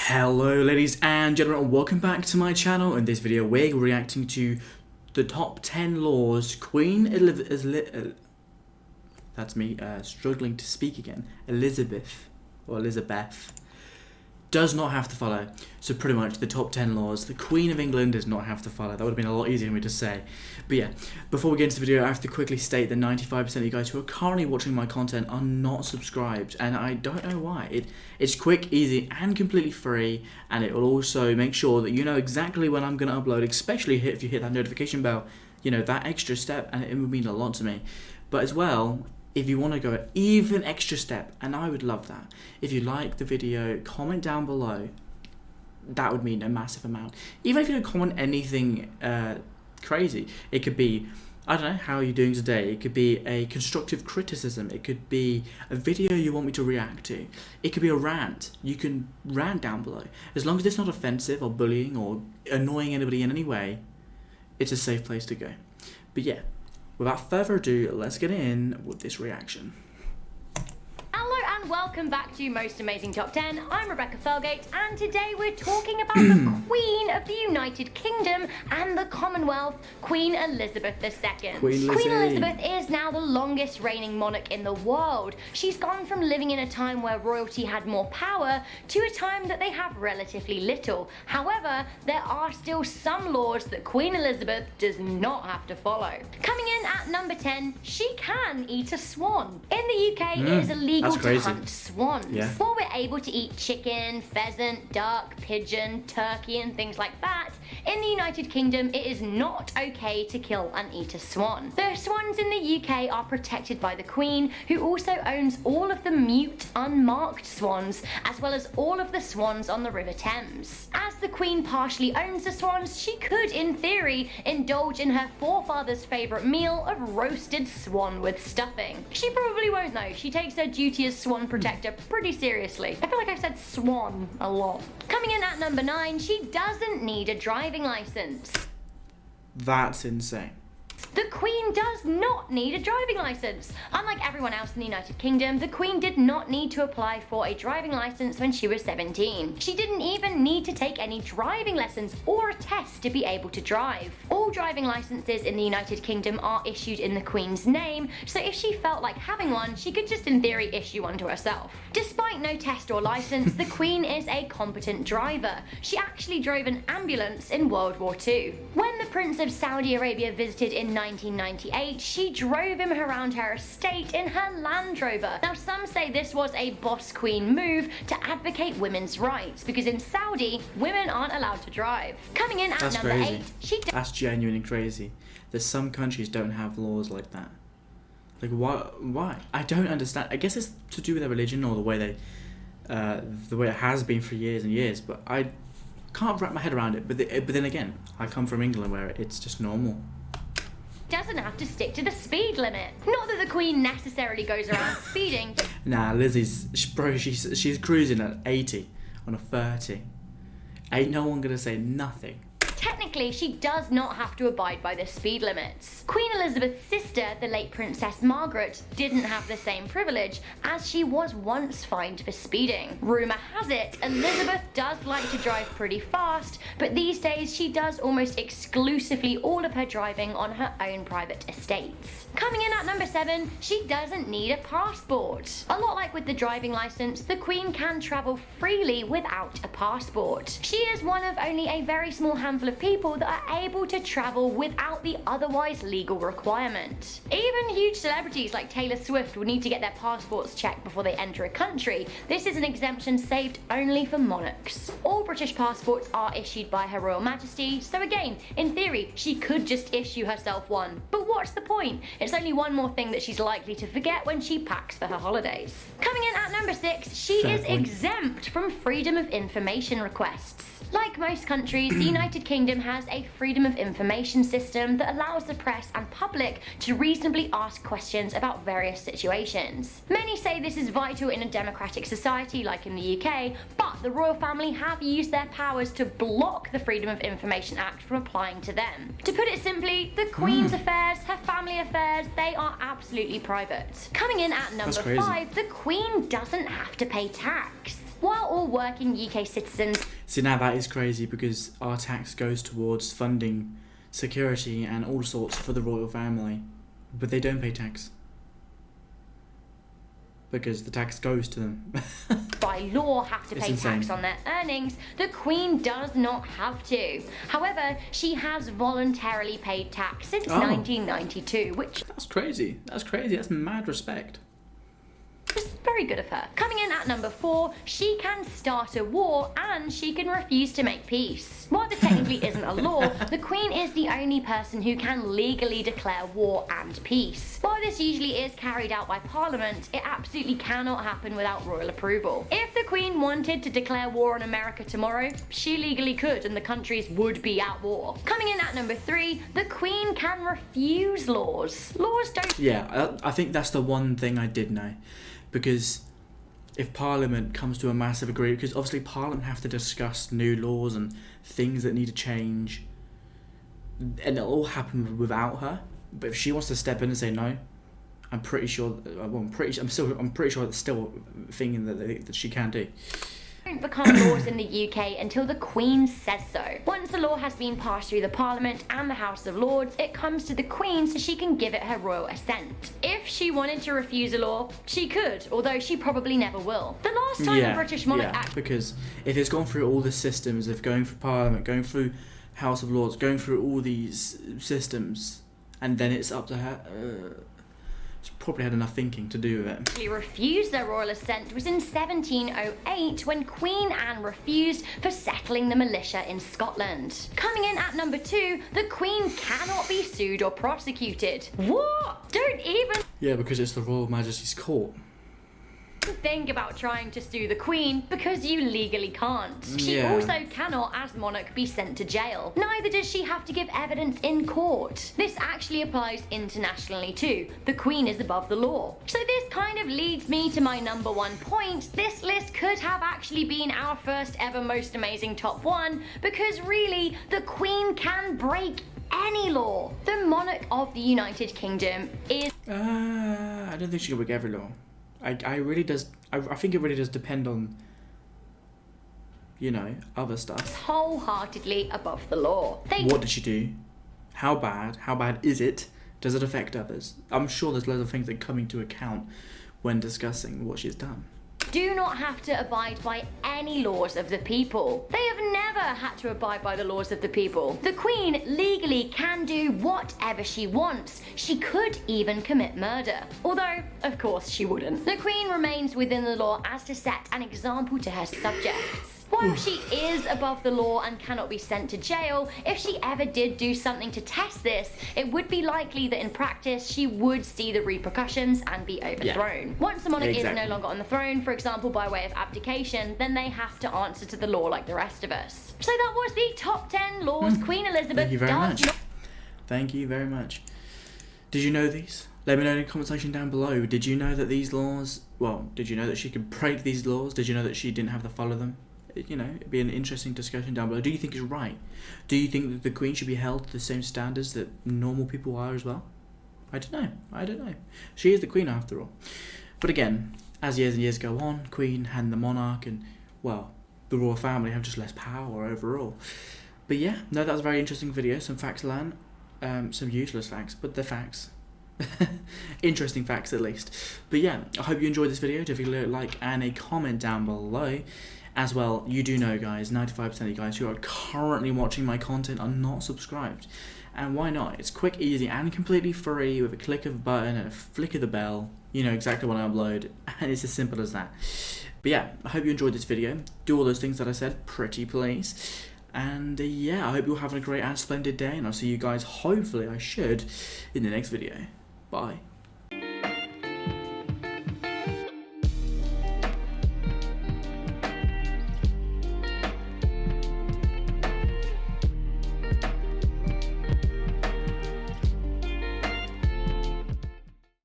Hello ladies and gentlemen, and welcome back to my channel. In this video we're reacting to the top 10 laws Queen Elizabeth, that's me struggling to speak again, Elizabeth does not have to follow. So pretty much the top 10 laws the Queen of England does not have to follow. That would have been a lot easier for me to say. But yeah, before we get into the video, I have to quickly state that 95% of you guys who are currently watching my content are not subscribed, and I don't know why. It's quick, easy, and completely free, and it will also make sure that you know exactly when I'm going to upload, especially if you hit that notification bell, you know, that extra step, and it would mean a lot to me. But as well, if you want to go an even extra step, and I would love that, if you like the video, comment down below. That would mean a massive amount. Even if you don't comment anything crazy, it could be, I don't know, how are you doing today? It could be a constructive criticism. It could be a video you want me to react to. It could be a rant. You can rant down below. As long as it's not offensive or bullying or annoying anybody in any way, it's a safe place to go. But yeah, without further ado, let's get in with this reaction. Hello and welcome back to Most Amazing Top 10. I'm Rebecca Felgate, and today we're talking about the Queen of the United Kingdom and the Commonwealth, Queen Elizabeth II. Queen Elizabeth is now the longest reigning monarch in the world. She's gone from living in a time where royalty had more power to a time that they have relatively little. However, there are still some laws that Queen Elizabeth does not have to follow. Coming in at number 10, she can eat a swan. In the UK, it is illegal to hunt swans. Yeah. While we're able to eat chicken, pheasant, duck, pigeon, turkey and things like that, in the United Kingdom it is not okay to kill and eat a swan. The swans in the UK are protected by the Queen, who also owns all of the mute, unmarked swans, as well as all of the swans on the River Thames. As the Queen partially owns the swans, she could, in theory, indulge in her forefathers' favourite meal of roasted swan with stuffing. She probably won't though. She takes her duty as swan protector pretty seriously. I feel like I've said swan a lot. Coming in at number 9, she doesn't need a driving licence. That's insane. The Queen does not need a driving licence. Unlike everyone else in the United Kingdom, the Queen did not need to apply for a driving licence when she was 17. She didn't even need to take any driving lessons or a test to be able to drive. All driving licences in the United Kingdom are issued in the Queen's name, so if she felt like having one, she could just in theory issue one to herself. Despite no test or licence, the Queen is a competent driver. She actually drove an ambulance in World War II. When the Prince of Saudi Arabia visited in 1998, she drove him around her estate in her Land Rover. Now some say this was a boss queen move to advocate women's rights, because in Saudi, women aren't allowed to drive. Coming in at number 8, That's genuinely crazy. There's some countries don't have laws like that. Like why? I don't understand. I guess it's to do with their religion or the way it has been for years and years, but I can't wrap my head around it. But then again, I come from England where it's just normal. Doesn't have to stick to the speed limit. Not that the Queen necessarily goes around speeding. Nah, she's cruising at 80 on a 30. Ain't no one gonna say nothing. Technically, she does not have to abide by the speed limits. Queen Elizabeth's sister, the late Princess Margaret, didn't have the same privilege, as she was once fined for speeding. Rumour has it, Elizabeth does like to drive pretty fast, but these days she does almost exclusively all of her driving on her own private estates. Coming in at number 7, she doesn't need a passport. A lot like with the driving licence, the Queen can travel freely without a passport. She is one of only a very small handful of people that are able to travel without the otherwise legal requirement. Even huge celebrities like Taylor Swift will need to get their passports checked before they enter a country. This is an exemption saved only for monarchs. All British passports are issued by Her Royal Majesty, so again, in theory, she could just issue herself one. But what's the point? It's only one more thing that she's likely to forget when she packs for her holidays. Coming in at number 6, she is exempt from freedom of information requests. Like most countries, the United Kingdom has a freedom of information system that allows the press and public to reasonably ask questions about various situations. Many say this is vital in a democratic society like in the UK, but the royal family have used their powers to block the Freedom of Information Act from applying to them. To put it simply, the Queen's affairs, her family affairs, they are absolutely private. Coming in at number 5, the Queen doesn't have to pay tax. while all working UK citizens See, now that is crazy because our tax goes towards funding security and all sorts for the royal family, but they don't pay tax because the tax goes to them. by law have to It's pay insane. tax on their earnings, the Queen does not have to. However, she has voluntarily paid tax since Oh. 1992, which That's crazy. That's mad respect. is very good of her. Coming in at number 4, she can start a war and she can refuse to make peace. While this technically isn't a law, the Queen is the only person who can legally declare war and peace. While this usually is carried out by Parliament, it absolutely cannot happen without royal approval. If the Queen wanted to declare war on America tomorrow, she legally could and the countries would be at war. Coming in at number 3, the Queen can refuse laws. Laws don't Yeah, I think that's the one thing I did know, because if Parliament comes to a massive agreement, because obviously Parliament have to discuss new laws and things that need to change, and it'll all happen without her. But if she wants to step in and say no, I'm pretty sure. Well, I'm pretty sure that's still a thing that she can do. don't become laws in the UK until the Queen says so. Once a law has been passed through the Parliament and the House of Lords, it comes to the Queen so she can give it her royal assent. If she wanted to refuse a law, she could, although she probably never will. The last time the British monarch because if it's gone through all the systems of going through Parliament, going through House of Lords, going through all these systems, and then it's up to her, she's probably had enough thinking to do with it. actually refused their royal assent was in 1708 when Queen Anne refused for settling the militia in Scotland. Coming in at number 2, the Queen cannot be sued or prosecuted. What? Don't even Yeah, because it's the Royal Majesty's Court. think about trying to sue the Queen because you legally can't. She Yeah. also cannot, as monarch, be sent to jail. Neither does she have to give evidence in court. This actually applies internationally too. The Queen is above the law. So this kind of leads me to my number 1 point. This list could have actually been our first ever most amazing top 1 because really, the Queen can break any law. The monarch of the United Kingdom is I don't think she can break every law. I think it really does depend on, you know, other stuff. wholeheartedly above the law. They What did she do? How bad? How bad is it? Does it affect others? I'm sure there's loads of things that come into account when discussing what she's done. do not have to abide by any laws of the people. They have never had to abide by the laws of the people. The Queen legally can do whatever she wants. She could even commit murder. Although, of course, she wouldn't. The Queen remains within the law as to set an example to her subjects. While she is above the law and cannot be sent to jail, if she ever did do something to test this, it would be likely that in practice she would see the repercussions and be overthrown. Once the monarch is Exactly. no longer on the throne, for example by way of abdication, then they have to answer to the law like the rest of us. So that was the top 10 laws Queen Elizabeth Thank you very does much. not Thank you very much. Did you know these? Let me know in the comment section down below. Did you know that these laws, well, did you know that she could break these laws? Did you know that she didn't have to follow them? You know, it'd be an interesting discussion down below. Do you think it's right? Do you think that the Queen should be held to the same standards that normal people are as well? I don't know. She is the Queen after all. But again, as years and years go on, Queen and the monarch and, well, the royal family have just less power overall. But yeah, no, that was a very interesting video. Some facts learned, some useless facts, but they're facts. Interesting facts at least. But yeah, I hope you enjoyed this video. Don't forget to like and a comment down below. As well, you do know, guys, 95% of you guys who are currently watching my content are not subscribed. And why not? It's quick, easy, and completely free with a click of a button and a flick of the bell. You know exactly when I upload, and it's as simple as that. But yeah, I hope you enjoyed this video. Do all those things that I said, pretty please. And yeah, I hope you're having a great and splendid day, and I'll see you guys, hopefully I should, in the next video. Bye.